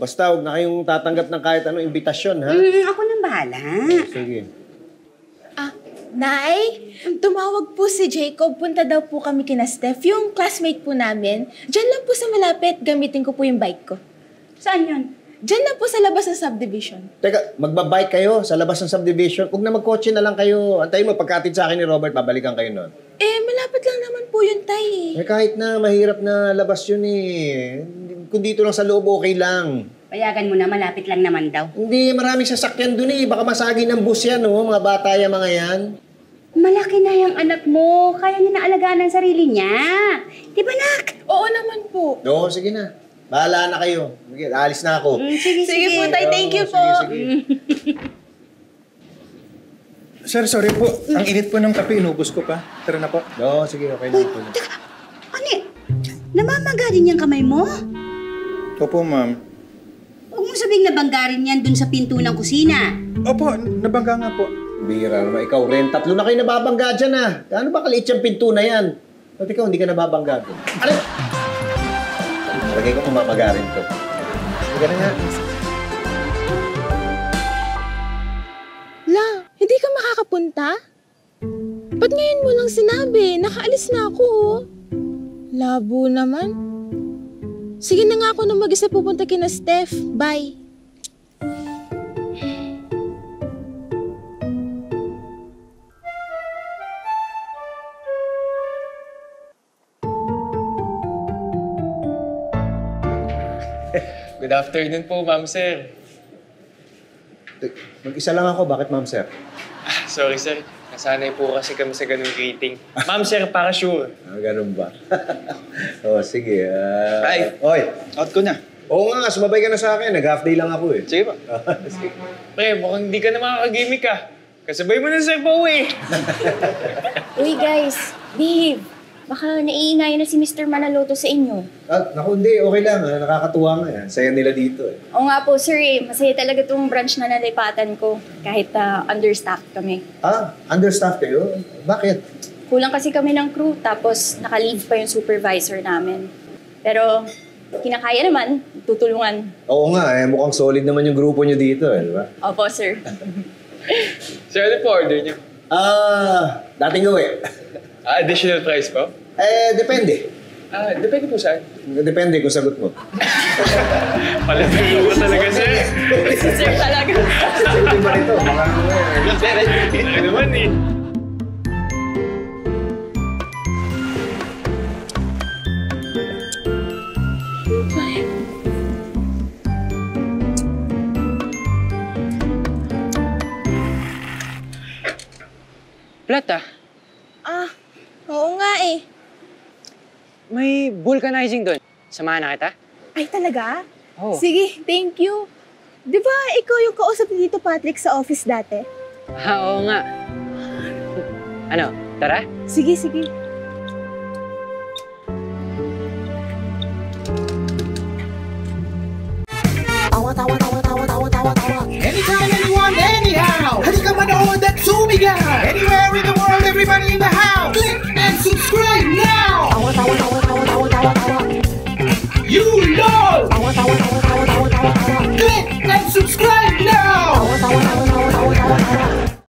basta huwag na kayong tatanggap ng kahit anong imbitasyon, ha? Ako nang bahala. Sige. Nay, tumawag po si Jacob. Punta daw po kami kina Steph, yung classmate po namin. Diyan lang po sa malapit, gamitin ko po yung bike ko. Saan yun? Diyan lang po sa labas ng subdivision. Teka, magbabike kayo sa labas ng subdivision. Huwag na magkotse na lang kayo. Antayin mo, pagkatid sa akin ni Robert, babalikan kayo nun. Malapit lang naman po yun, Tay. Kahit na mahirap na labas yun eh. Kung dito lang sa loob, okay lang. Payagan mo na, malapit lang naman daw. Hindi, maraming sasakyan dun eh. Baka masagi ng bus yan, oh. Mga bata yan, mga yan. Malaki na yung anak mo. Kaya niya na alagaan ang sarili niya. Di ba, nak? Oo naman po. Oo, sige na. Bahala na kayo. Sige, alis na ako. Sige po, Tay. Thank you po. Sige. Sir, sorry po. Ang init po ng kape, inubos ko pa. Tara na po. Oo, sige, okay na po. Teka, namamaga din yung kamay mo? Opo, ma'am. Huwag mo sabing nabanggarin yan dun sa pinto ng kusina. Opo, nabangga nga po. Bira naman, ikaw rin. 3 na kayo nababangga dyan ah. Ano ba kaliit yung pinto na yan? Ba't ikaw hindi ka nababangga dyan? Ano? Lagay ko kumamaga rin to. Sige na nga. La, hindi ka makakapunta? Ba't ngayon mo lang sinabi? Nakaalis na ako, oh. Labo naman. Sige na nga ako na mag-isa pupunta kina Steph. Bye. Good afternoon po, ma'am, sir. Mag-isa lang ako. Bakit, ma'am, sir? Sorry, sir. Nasanay po kasi kami sa ganung greeting. Ma'am, sir, para sure. Ganun ba? Sige. Ay. Oy. Out ko na. Oo nga, sumabay ka na sa akin. Nag-half day lang ako eh. Sige pa. Sige. Pre, mukhang hindi ka na makakagimik ka. Kasabay mo na, sir, pa uwi. Uy guys, behave. Baka naiingayan na si Mr. Manaloto sa inyo. Naku, hindi. Okay lang. Nakakatuwa nga. Saya nila dito eh. Oo nga po sir masaya talaga itong branch na nalipatan ko. Kahit understaffed kami. Understaffed kayo? Bakit? Kulang kasi kami ng crew, tapos naka-leave pa yung supervisor namin. Pero kinakaya naman, tutulungan. Oo nga mukhang solid naman yung grupo nyo dito eh, di ba? Opo sir. Sir, ano po order niyo? Dating gawin. Additional price po? Depende. Depende po saan. Depende kung sagot mo. Palabiro ko talaga, sir. Sir talaga. Di ba ito? Sir, ano naman eh. Plata? Oo nga eh. May vulcanizing doon. Samahan na kita? Ay, talaga? Oo. Sige, thank you. Di ba ikaw yung kausap ni Tito Patrick sa office dati? Oo nga. Ano, tara? Sige, sige. Anytime, anyone, anyhow. Halika manood at sumigaw. Anywhere in the world, everybody in the house.